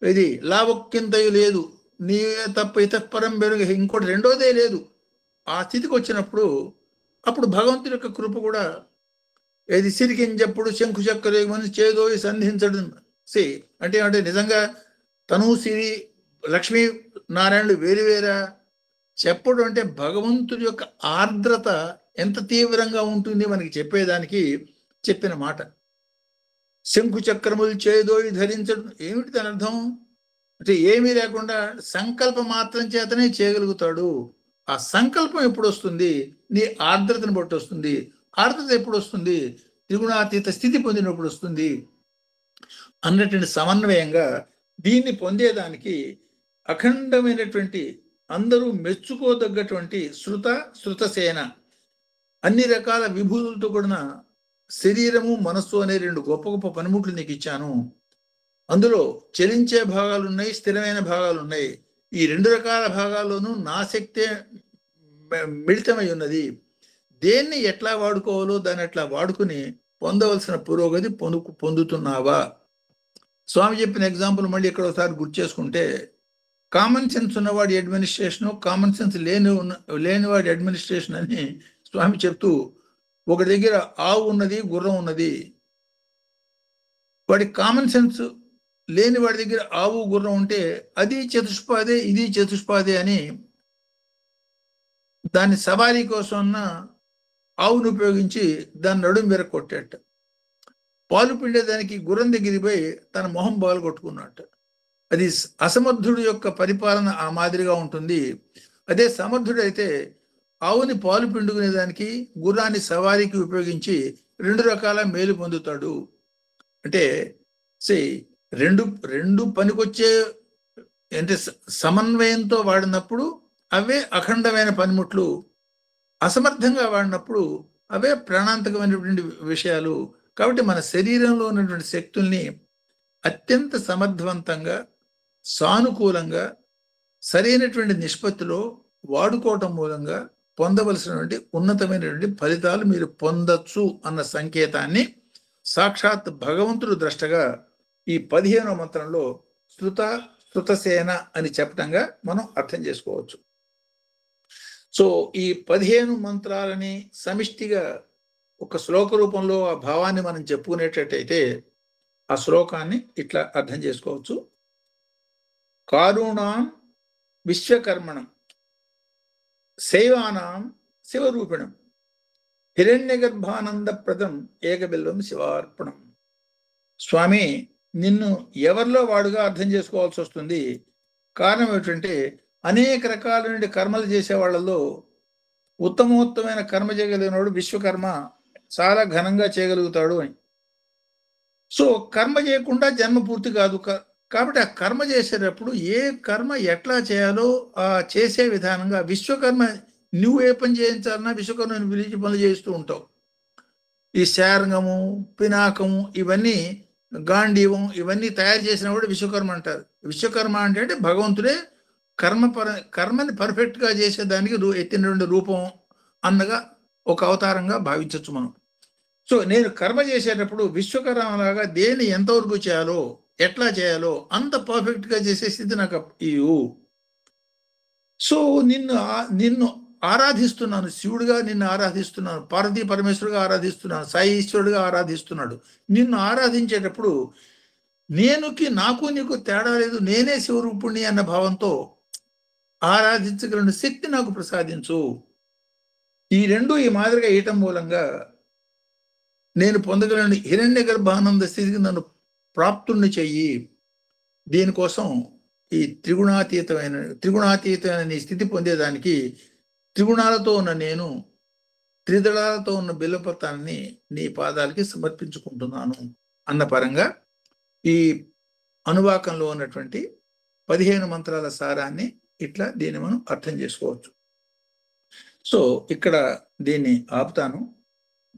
ఇది లావక్కింతయు లేదు, నీవే తప్ప ఇతపరం పెరుగు, ఇంకోటి రెండోదే లేదు. ఆ స్థితికి వచ్చినప్పుడు అప్పుడు భగవంతుడి యొక్క కృప కూడా ఏది సిరికించప్పుడు శంకు చక్కరేమని చేదోయి సంధించడం అంటే నిజంగా తను సిరి లక్ష్మీ నారాయణుడు వేరువేరా చెప్పడం అంటే భగవంతుడి యొక్క ఆర్ద్రత ఎంత తీవ్రంగా ఉంటుంది మనకి చెప్పేదానికి చెప్పిన మాట. శంకు చక్రములు చేదోయి ధరించడం ఏమిటి దాని అర్థం అంటే ఏమీ లేకుండా సంకల్ప మాత్రం చేతనే చేయగలుగుతాడు. ఆ సంకల్పం ఎప్పుడు వస్తుంది? నీ ఆర్ద్రతను బట్టి వస్తుంది. ఆర్ద్రత ఎప్పుడు వస్తుంది? త్రిగుణాతీత స్థితి పొందినప్పుడు వస్తుంది అన్నటువంటి సమన్వయంగా దీన్ని పొందేదానికి అఖండమైనటువంటి అందరూ మెచ్చుకోదగ్గటువంటి శృతసేన అన్ని రకాల విభూతులతో కూడిన శరీరము మనస్సు అనే 2 గొప్ప గొప్ప పనిముట్లు నీకు ఇచ్చాను. అందులో చలించే భాగాలు ఉన్నాయి, స్థిరమైన భాగాలు ఉన్నాయి. ఈ 2 రకాల భాగాల్లోనూ నా శక్తే మిళితమై ఉన్నది. దేన్ని ఎట్లా వాడుకోవాలో దాన్ని ఎట్లా వాడుకుని పొందవలసిన పురోగతి పొందుతున్నావా? స్వామి చెప్పిన ఎగ్జాంపుల్ మళ్ళీ ఇక్కడ ఒకసారి గుర్తు చేసుకుంటే, కామన్ సెన్స్ ఉన్నవాడి అడ్మినిస్ట్రేషను, కామన్ సెన్స్ లేనివాడి అడ్మినిస్ట్రేషన్ అని స్వామి చెప్తూ, ఒక దగ్గర ఆవు ఉన్నది, గుర్రం ఉన్నది. వాడి కామన్ సెన్స్ లేని వాడి దగ్గర ఆవు గుర్రం ఉంటే అది చతుష్పాదే ఇది చతుష్పాదే అని దాన్ని సవారీ కోసం ఆవును ఉపయోగించి దాన్ని నడుము విరగొట్టాట. పాలు పిండేదానికి గుర్రం దగ్గరికి పోయి తన మొహం బాలు కొట్టుకున్నట్ట. అది అసమర్థుడు యొక్క పరిపాలన ఆ మాదిరిగా ఉంటుంది. అదే సమర్థుడైతే ఆవుని పాలు పిండుకునేదానికి గుర్రాన్ని సవారీకి ఉపయోగించి 2 రకాల మేలు పొందుతాడు. అంటే రెండు పనికొచ్చే అంటే సమన్వయంతో వాడినప్పుడు అవే అఖండమైన పనిముట్లు. అసమర్థంగా వాడినప్పుడు అవే ప్రాణాంతకమైనటువంటి విషయాలు. కాబట్టి మన శరీరంలో ఉన్నటువంటి శక్తుల్ని అత్యంత సమర్థవంతంగా, సానుకూలంగా, సరైనటువంటి నిష్పత్తిలో వాడుకోవటం మూలంగా పొందవలసినటువంటి ఉన్నతమైనటువంటి ఫలితాలు మీరు పొందొచ్చు అన్న సంకేతాన్ని సాక్షాత్ భగవంతుడు ద్రష్టగా ఈ 15వ మంత్రంలో శృతసేన అని చెప్పడంగా మనం అర్థం చేసుకోవచ్చు. సో ఈ 15 మంత్రాలని సమిష్టిగా ఒక శ్లోక రూపంలో ఆ భావాన్ని మనం చెప్పుకునేటట్టయితే ఆ శ్లోకాన్ని ఇట్లా అర్థం చేసుకోవచ్చు. కారుణాం విశ్వకర్మణం శైవానాం శివరూపిణం హిరణ్యగర్భానందప్రదం ఏకబిల్వం శివార్పణం. స్వామి, నిన్ను ఎవరిలో వాడుగా అర్థం చేసుకోవాల్సి వస్తుంది. కారణం ఏమిటంటే అనేక రకాలైన కర్మలు చేసే వాళ్ళలో ఉత్తమోత్తమైన కర్మ చేయగలిగినవాడు విశ్వకర్మ చాలా ఘనంగా చేయగలుగుతాడు అని. సో కర్మ చేయకుండా జన్మ పూర్తి కాదు. కాబట్టి ఆ కర్మ చేసేటప్పుడు ఏ కర్మ ఎట్లా చేయాలో ఆ చేసే విధానంగా విశ్వకర్మ, నువ్వు ఏ పని చేయించాలన్నా విశ్వకర్మని పిలిచి పనులు చేస్తూ ఉంటావు. ఈ శారంగము, పినాకము, ఇవన్నీ గాంధీవం, ఇవన్నీ తయారు చేసిన కూడా విశ్వకర్మ అంటారు. విశ్వకర్మ అంటే భగవంతుడే కర్మని పర్ఫెక్ట్గా చేసేదానికి ఎత్తినటువంటి రూపం అన్నగా ఒక అవతారంగా భావించవచ్చు మనం. సో నేను కర్మ చేసేటప్పుడు విశ్వకర్మలాగా దేన్ని ఎంతవరకు చేయాలో, ఎట్లా చేయాలో అంత పర్ఫెక్ట్గా చేసే స్థితి నాకు ఇవ్వు. సో నిన్ను ఆరాధిస్తున్నాను, శివుడిగా నిన్ను ఆరాధిస్తున్నాను, పార్వతీ పరమేశ్వరుడిగా ఆరాధిస్తున్నాను, సాయి ఈశ్వరుడిగా ఆరాధిస్తున్నాడు. నిన్ను ఆరాధించేటప్పుడు నాకు నీకు తేడా లేదు, నేనే శివరూపుణ్ణి అన్న భావంతో ఆరాధించగలిగిన శక్తి నాకు ప్రసాదించు. ఈ మాదిరిగా వేయటం మూలంగా నేను పొందగలిగిన హిరణ్య గర్భానంద స్థితికి నన్ను ప్రాప్తుణ్ణి చెయ్యి. దీనికోసం ఈ త్రిగుణాతీతమైన నీ స్థితి పొందేదానికి త్రిగుణాలతో ఉన్న నేను త్రిదళాలతో ఉన్న బిల్వపత్రాన్ని నీ పాదాలకి సమర్పించుకుంటున్నాను అన్న పరంగా ఈ అనువాకంలో ఉన్నటువంటి 15 మంత్రాల సారాన్ని ఇట్లా దీన్ని మనం అర్థం చేసుకోవచ్చు. సో ఇక్కడ దీన్ని ఆపుతాను.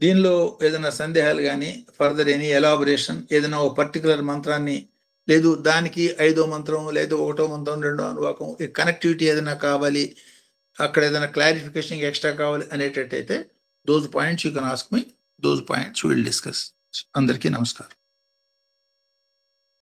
దీనిలో ఏదైనా సందేహాలు కానీ, ఫర్దర్ ఎనీ ఎలాబరేషన్, ఏదైనా ఒక పర్టికులర్ మంత్రాన్ని లేదు దానికి 5వ మంత్రం లేదు 1వ మంత్రం 2వ అనువాకం, కనెక్టివిటీ ఏదైనా కావాలి, అక్కడ ఏదైనా క్లారిఫికేషన్ ఎక్స్ట్రా కావాలి అనేటట్టయితే those points you can ask me, those points we will discuss. అందరికీ నమస్కారం.